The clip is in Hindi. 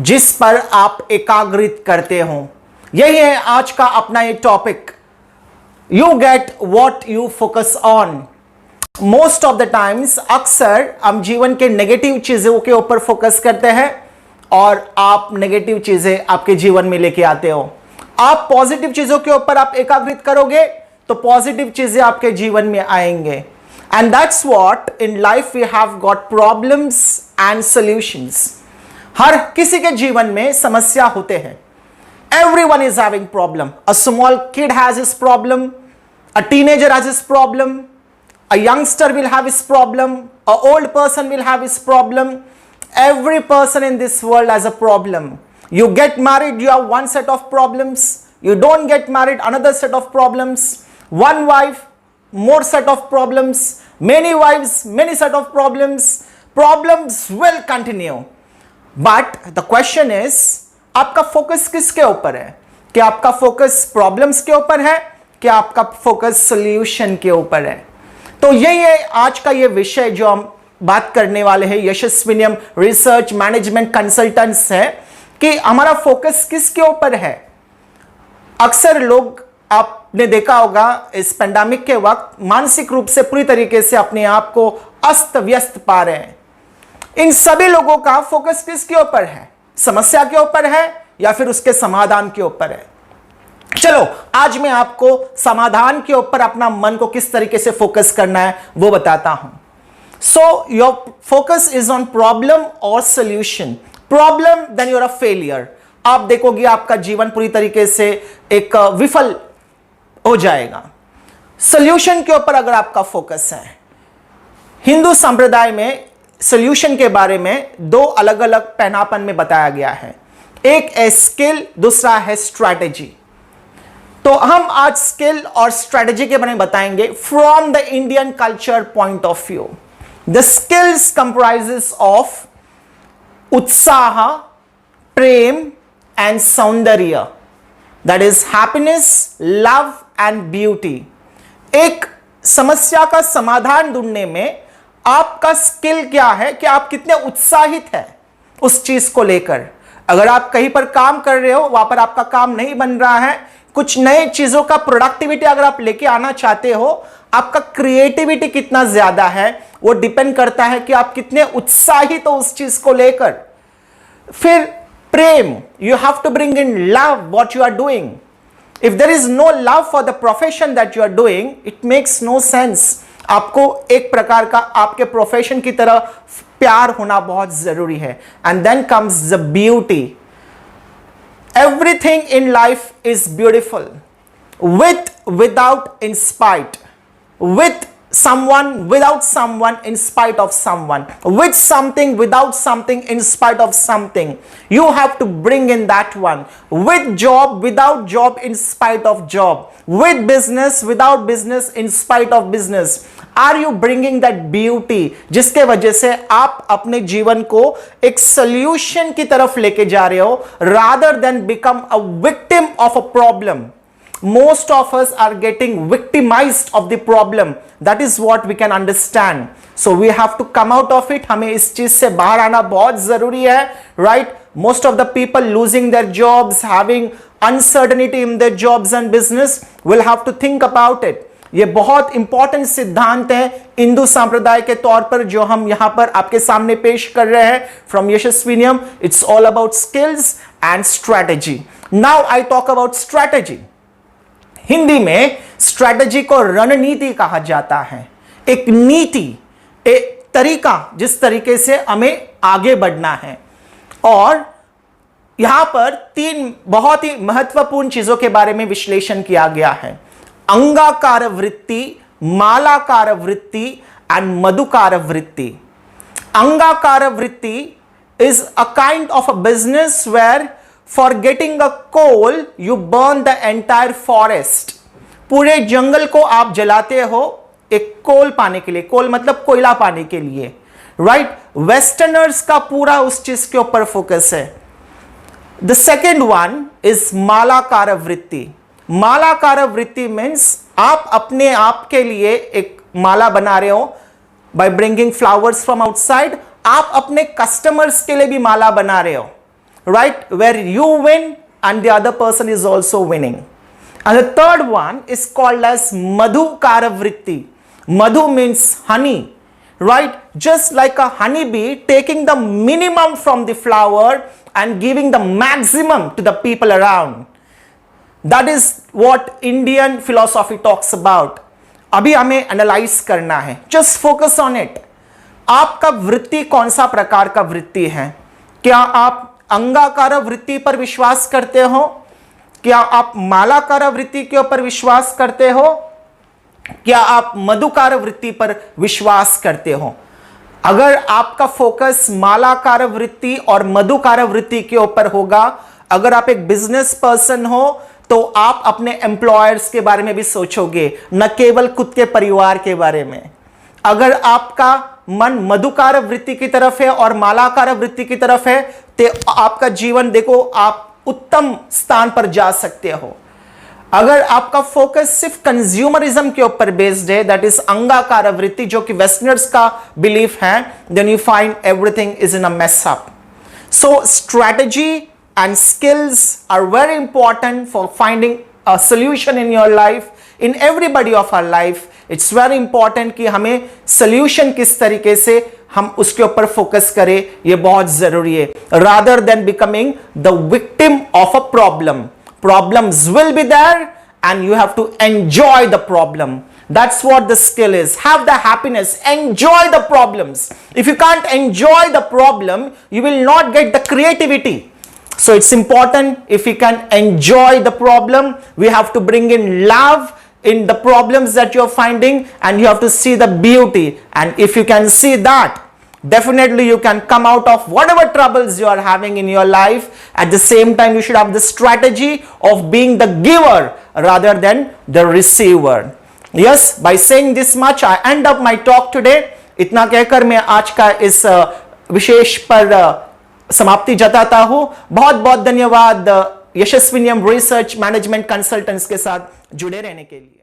जिस पर आप एकाग्रित करते हो। यही है आज का अपना ये topic, you get what you focus on. Most of the times अक्सर हम जीवन के नेगेटिव चीजों के ऊपर फोकस करते हैं और आप नेगेटिव चीजें आपके जीवन में लेके आते हो। आप पॉजिटिव चीजों के ऊपर आप एकाग्रित करोगे तो पॉजिटिव चीजें आपके जीवन में आएंगे। And that's what in life we have got problems and solutions. हर किसी के जीवन में समस्या होते हैं। Everyone is having problem. A small kid has his problem, a teenager has his problem, a youngster will have his problem, a old person will have his problem. Every person in this world has a problem. You get married, you have one set of problems. You don't get married, another set of problems. One wife, more set of problems. Many wives, many set of problems. Problems will continue. But the question is, आपका फोकस किसके ऊपर है? क्या आपका फोकस प्रॉब्लम्स के ऊपर है? क्या आपका फोकस सॉल्यूशन के ऊपर है? तो यही है आज का ये विषय जो हम बात करने वाले हैं। यशस्विनियम रिसर्च मैनेजमेंट कंसल्टेंट्स है कि हमारा फोकस किसके ऊपर है। अक्सर लोग, आपने देखा होगा इस पेंडेमिक के वक्त मानसिक रूप से पूरी तरीके से अपने आप को अस्त व्यस्त पा रहे हैं। इन सभी लोगों का फोकस किसके ऊपर है? समस्या के ऊपर है या फिर उसके समाधान के ऊपर है? चलो आज मैं आपको समाधान के ऊपर अपना मन को किस तरीके से फोकस करना है वो बताता हूं। So your focus is on problem और सॉल्यूशन। Problem, then you're a failure. आप देखोगे आपका जीवन पूरी तरीके से एक विफल हो जाएगा। सॉल्यूशन के ऊपर अगर आपका फोकस है, हिंदू संप्रदाय में सॉल्यूशन के बारे में दो अलग अलग पैनापन में बताया गया है। एक है स्किल, दूसरा है स्ट्रैटेजी। तो हम आज स्किल और स्ट्रैटेजी के बारे में बताएंगे from the Indian culture point of view. The skills comprises of उत्साह, प्रेम एंड सौंदर्य, that is happiness, love and beauty. एक समस्या का समाधान ढूंढने में आपका स्किल क्या है कि आप कितने उत्साहित हैं उस चीज को लेकर। अगर आप कहीं पर काम कर रहे हो, वहां पर आपका काम नहीं बन रहा है, कुछ नए चीजों का प्रोडक्टिविटी अगर आप लेके आना चाहते हो, आपका क्रिएटिविटी कितना ज्यादा है वो डिपेंड करता है कि आप कितने उत्साहित हो उस चीज को लेकर। फिर प्रेम, you have to bring in love what you are doing. If there is no love for the profession that you are doing, it makes no sense. आपको एक प्रकार का आपके प्रोफेशन की तरह प्यार होना बहुत जरूरी है। And then comes the beauty. Everything in life is beautiful, with, without, in spite, with someone, without someone, in spite of someone, with something, without something, in spite of something. You have to bring in that one. With job, without job, in spite of job. With business, without business, in spite of business. Are you bringing that beauty जिसके वजह से आप अपने जीवन को एक solution की तरफ लेके जा रहे हो, rather than become a victim of a problem. Most of us are getting victimized of the problem. That is what we can understand. So we have to come out of it. हमें इस चीज से बाहर आना बहुत जरूरी है, right? Most of the people losing their jobs, having uncertainty in their jobs and business, will have to think about it. ये बहुत इंपॉर्टेंट सिद्धांत है हिंदू संप्रदाय के तौर पर जो हम यहां पर आपके सामने पेश कर रहे हैं फ्रॉम यशस्विनियम। It's all about skills and strategy. Now I talk about strategy. Hindi में स्ट्रैटेजी को रणनीति कहा जाता है। एक नीति, एक तरीका जिस तरीके से हमें आगे बढ़ना है। और यहां पर तीन बहुत ही महत्वपूर्ण चीजों के बारे में विश्लेषण किया गया है। अंगाकार वृत्ति, मालाकार वृत्ति एंड मधुकार वृत्ति। अंगाकार वृत्ति is a kind of a business where for getting a coal you burn the entire forest. पूरे जंगल को आप जलाते हो एक कोल पाने के लिए। कोल मतलब कोयला पाने के लिए, राइट? वेस्टर्नर्स का पूरा उस चीज के ऊपर फोकस है। The second one is Malakar वृत्ति। मालाकार वृत्ति मीन्स आप अपने आप के लिए एक माला बना रहे हो by bringing flowers from outside। आप अपने कस्टमर्स के लिए भी माला बना रहे हो। right, where you win and the other person is also winning. And the third one is called as Madhukara Vritti. Madhu means honey, right? Just like a honeybee taking the minimum from the flower and giving the maximum to the people around. That is what Indian philosophy talks about. अभी हमें एनालाइज करना है. Just focus on it. आपका वृत्ति कौन सा प्रकार का वृत्ति है? क्या आप अंगाकार वृत्ति पर विश्वास करते हो? क्या आप मालाकार वृत्ति के ऊपर विश्वास करते हो? क्या आप मधुकार वृत्ति पर विश्वास करते हो? अगर आपका फोकस मालाकार वृत्ति और मधुकार वृत्ति के ऊपर होगा, अगर आप एक बिजनेस पर्सन हो तो आप अपने एम्प्लॉयर्स के बारे में भी सोचोगे, न केवल खुद के परिवार के बारे में. अगर आपका मन मधुकार वृत्ति की तरफ है और मालाकार वृत्ति की तरफ है तो आपका जीवन देखो आप उत्तम स्थान पर जा सकते हो. अगर आपका फोकस सिर्फ कंज्यूमरिज्म के ऊपर बेस्ड है, दैट इज अंगाकार वृत्ति जो कि वेस्टर्नर्स का बिलीफ है, then you find everything is in a mess up. So strategy and skills are very important for finding a solution in your life, in everybody of our life. It's very important कि हमें solution किस तरीके से हम उसके ऊपर फोकस करें, ये बहुत जरूरी है. Rather than becoming the victim of a problem. Problems will be there and you have to enjoy the problem. That's what the skill is. Have the happiness, enjoy the problems. If you can't enjoy the problem, you will not get the creativity. So it's important if we can enjoy the problem, we have to bring in love in the problems that you're finding and you have to see the beauty. And if you can see that, definitely you can come out of whatever troubles you are having in your life. At the same time, you should have the strategy of being the giver rather than the receiver. Yes, by saying this much, I end up my talk today. इतना कहकर मैं आज का इस विशेष पर समाप्ति जताता हूं. बहुत बहुत धन्यवाद यशस्विनियम रिसर्च मैनेजमेंट कंसल्टेंट्स के साथ जुड़े रहने के लिए.